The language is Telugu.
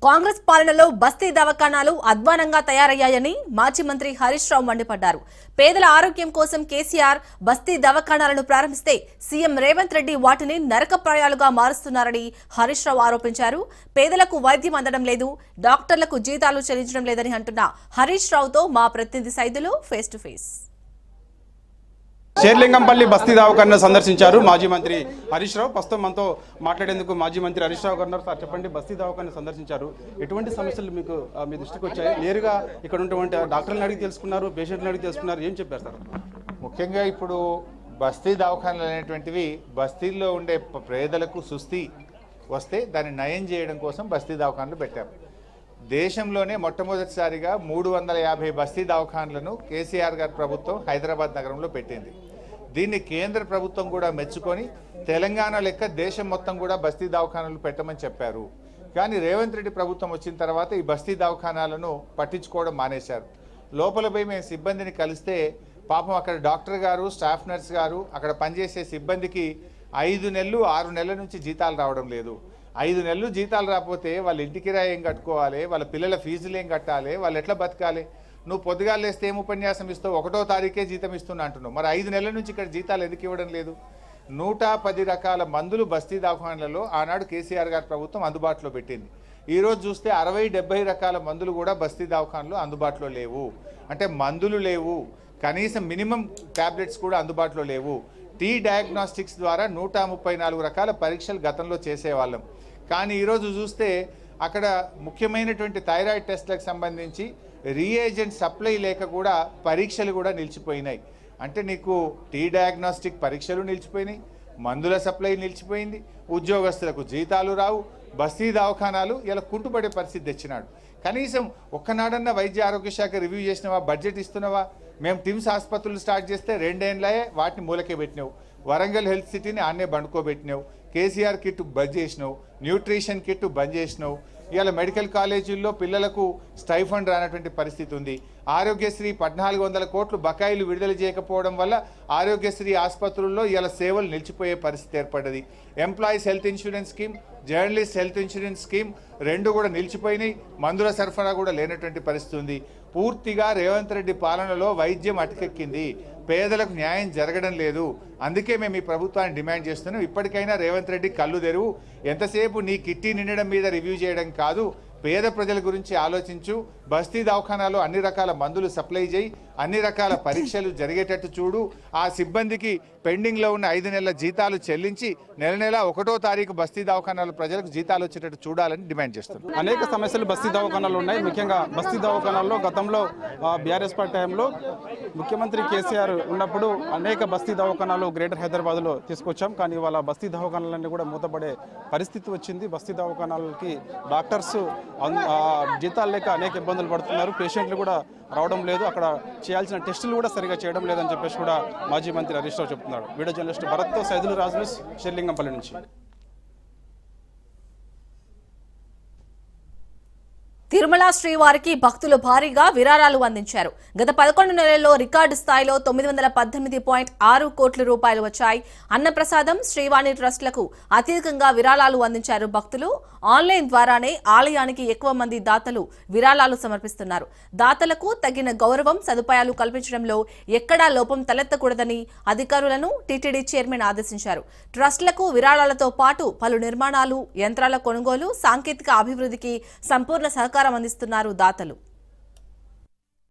కాంగ్రెస్ పాలనలో బస్తీ దవాఖానాలు అధ్వానంగా తయారయ్యాయని మాజీ మంత్రి హరీష్ రావు మండిపడ్డారు. పేదల ఆరోగ్యం కోసం కేసీఆర్ బస్తీ దవాఖానాలను ప్రారంభిస్తే సీఎం రేవంత్ రెడ్డి వాటిని నరకప్రాయాలుగా మారుస్తున్నారని హరీష్ రావు ఆరోపించారు. పేదలకు వైద్యం అందడం లేదు, డాక్టర్లకు జీతాలు చెల్లించడం లేదని అంటున్న హరీష్ రావుతో మా ప్రతినిధి Saidulu face to face. Serilingampally బస్తీ దవాఖానా సందర్శించారు మాజీ మంత్రి హరీష్ రావు. ప్రస్తుతం మనతో మాట్లాడేందుకు మాజీ మంత్రి హరీష్ రావు గారు. సార్ చెప్పండి, బస్తీ దవాఖానా సందర్శించారు, ఎటువంటి సమస్యలు మీకు మీ దృష్టికి వచ్చాయి? నేరుగా ఇక్కడ ఉన్నటువంటి డాక్టర్లను అడిగి తెలుసుకున్నారు, పేషెంట్లను అడిగి తెలుసుకున్నారు, ఏం చెప్పారు సార్? ముఖ్యంగా ఇప్పుడు బస్తీ దవాఖానాలు అనేటువంటివి బస్తీల్లో ఉండే పేదలకు సుస్థి వస్తే దాన్ని నయం చేయడం కోసం బస్తీ దవాఖానాలు పెట్టారు. దేశంలోనే మొట్టమొదటిసారిగా 350 బస్తీ దవాఖానాలను కేసీఆర్ గారి ప్రభుత్వం హైదరాబాద్ నగరంలో పెట్టింది. దీన్ని కేంద్ర ప్రభుత్వం కూడా మెచ్చుకొని తెలంగాణ లెక్క దేశం మొత్తం కూడా బస్తీ దవాఖానాలు పెట్టమని చెప్పారు. కానీ రేవంత్ రెడ్డి ప్రభుత్వం వచ్చిన తర్వాత ఈ బస్తీ దవాఖానాలను పట్టించుకోవడం మానేశారు. లోపల పోయి మేము సిబ్బందిని కలిస్తే పాపం అక్కడ డాక్టర్ గారు, స్టాఫ్ నర్స్ గారు, అక్కడ పనిచేసే సిబ్బందికి 5 నెలలు 6 నెలల నుంచి జీతాలు రావడం లేదు. 5 నెలలు జీతాలు రాకపోతే వాళ్ళ ఇంటి కిరాయి ఏం కట్టుకోవాలి, వాళ్ళ పిల్లల ఫీజులు ఏం కట్టాలి, వాళ్ళు ఎట్లా బతకాలి? నువ్వు పొద్దుగాలు లేస్తే ఏం ఉపన్యాసం ఇస్తావు, 1వ తారీఖే జీతం ఇస్తున్నా అంటున్నావు. మరి 5 నెలల నుంచి ఇక్కడ జీతాలు ఎందుకు ఇవ్వడం లేదు? 110 రకాల మందులు బస్తీ దవాఖానాలలో ఆనాడు కేసీఆర్ గారి ప్రభుత్వం అందుబాటులో పెట్టింది. ఈరోజు చూస్తే 60-70 రకాల మందులు కూడా బస్తీ దవాఖానాలో అందుబాటులో లేవు. అంటే మందులు లేవు, కనీసం మినిమం ట్యాబ్లెట్స్ కూడా అందుబాటులో లేవు. టీ డయాగ్నోస్టిక్స్ ద్వారా 134 రకాల పరీక్షలు గతంలో చేసేవాళ్ళం. కానీ ఈరోజు చూస్తే అక్కడ ముఖ్యమైనటువంటి థైరాయిడ్ టెస్ట్లకు సంబంధించి రీఏజెంట్ సప్లై లేక కూడా పరీక్షలు కూడా నిలిచిపోయినాయి. అంటే నీకు టీ డయాగ్నోస్టిక్ పరీక్షలు నిలిచిపోయినాయి, మందుల సప్లై నిలిచిపోయింది, ఉద్యోగస్తులకు జీతాలు రావు, బస్తీ దవాఖానాలు ఇలా కుంటుపడే పరిస్థితి తెచ్చినాడు. కనీసం ఒక్కనాడన్నా వైద్య ఆరోగ్య శాఖ రివ్యూ చేసినవా, బడ్జెట్ ఇస్తున్నవా? మేము టిమ్స్ ఆసుపత్రులు స్టార్ట్ చేస్తే 2 ఏళ్ళే వాటిని మూలకే పెట్టినావు. వరంగల్ హెల్త్ సిటీని ఆన్నే బండుకోబెట్టినావు. కేసీఆర్ కిట్ బంద్ చేసినావు, న్యూట్రిషన్ కిట్ బంద్ చేసినావు. ఇవాళ మెడికల్ కాలేజీల్లో పిల్లలకు స్టైఫండ్ రానటువంటి పరిస్థితి ఉంది. ఆరోగ్యశ్రీ 1400 కోట్లు బకాయిలు విడుదల చేయకపోవడం వల్ల ఆరోగ్యశ్రీ ఆసుపత్రుల్లో ఇవాళ సేవలు నిలిచిపోయే పరిస్థితి ఏర్పడ్డది. Employees health insurance scheme, journalist health insurance scheme 2 కూడా నిలిచిపోయినాయి. మందుల సరఫరా కూడా లేనటువంటి పరిస్థితి ఉంది. పూర్తిగా రేవంత్ రెడ్డి పాలనలో వైద్యం అటకెక్కింది, పేదలకు న్యాయం జరగడం లేదు. అందుకే మేము ఈ ప్రభుత్వాన్ని డిమాండ్ చేస్తున్నాం, ఇప్పటికైనా రేవంత్ రెడ్డి కళ్ళు తెరువు. ఎంతసేపు నీ కిట్టి నిండడం మీద రివ్యూ చేయడం కాదు, పేద ప్రజల గురించి ఆలోచించు. బస్తీ దవాఖానాలో అన్ని రకాల మందులు సప్లై చేయి, అన్ని రకాల పరీక్షలు జరిగేటట్టు చూడు. ఆ సిబ్బందికి పెండింగ్లో ఉన్న 5 నెలల జీతాలు చెల్లించి నెల 1వ తారీఖు బస్తీ దవాఖానాల ప్రజలకు జీతాలు వచ్చేటట్టు చూడాలని డిమాండ్ చేస్తున్నాం. అనేక సమస్యలు బస్తీ దవాఖానాలు ఉన్నాయి. ముఖ్యంగా బస్తీ దవాఖానాల్లో గతంలో బీఆర్ఎస్ పార్టీ టైంలో ముఖ్యమంత్రి కేసీఆర్ ఉన్నప్పుడు అనేక బస్తీ దవాఖానాలు గ్రేటర్ హైదరాబాద్లో తీసుకొచ్చాం. కానీ ఇవాళ బస్తీ దవాఖానాలన్నీ కూడా మూతపడే పరిస్థితి వచ్చింది. బస్తీ దవాఖానాలకి డాక్టర్స్ జీతాలు లేక అనేక ఇబ్బందులు పడుతున్నారు, పేషెంట్లు కూడా రావడం లేదు, అక్కడ చేయాల్సిన టెస్టులు కూడా సరిగా చేయడం లేదని చెప్పేసి కూడా మాజీ మంత్రి హరీష్ రావు చెప్తున్నాడు. వీడియో జర్నలిస్ట్ భరత్తో సైదులు రాజు, షేర్లింగంపల్లి నుంచి. తిరుమల శ్రీవారికి భక్తులు భారీగా విరాళాలు అందించారు. గత 11 నెలల్లో రికార్డు స్థాయిలో 918.6 కోట్ల రూపాయలు వచ్చాయి. అన్నప్రసాదం, శ్రీవాణి ట్రస్టులకు అత్యధికంగా విరాళాలు అందించారు భక్తులు. ఆన్లైన్ ద్వారానే ఆలయానికి ఎక్కువ మంది దాతలు విరాళాలు సమర్పిస్తున్నారు. దాతలకు తగిన గౌరవం, సదుపాయాలు కల్పించడంలో ఎక్కడా లోపం తలెత్తకూడదని అధికారులను టీటీడీ చైర్మన్ ఆదేశించారు. ట్రస్టులకు విరాళాలతో పాటు పలు నిర్మాణాలు, యంత్రాల కొనుగోలు, సాంకేతిక అభివృద్ధికి సంపూర్ణ సహకారం అందిస్తున్నారు దాతలు.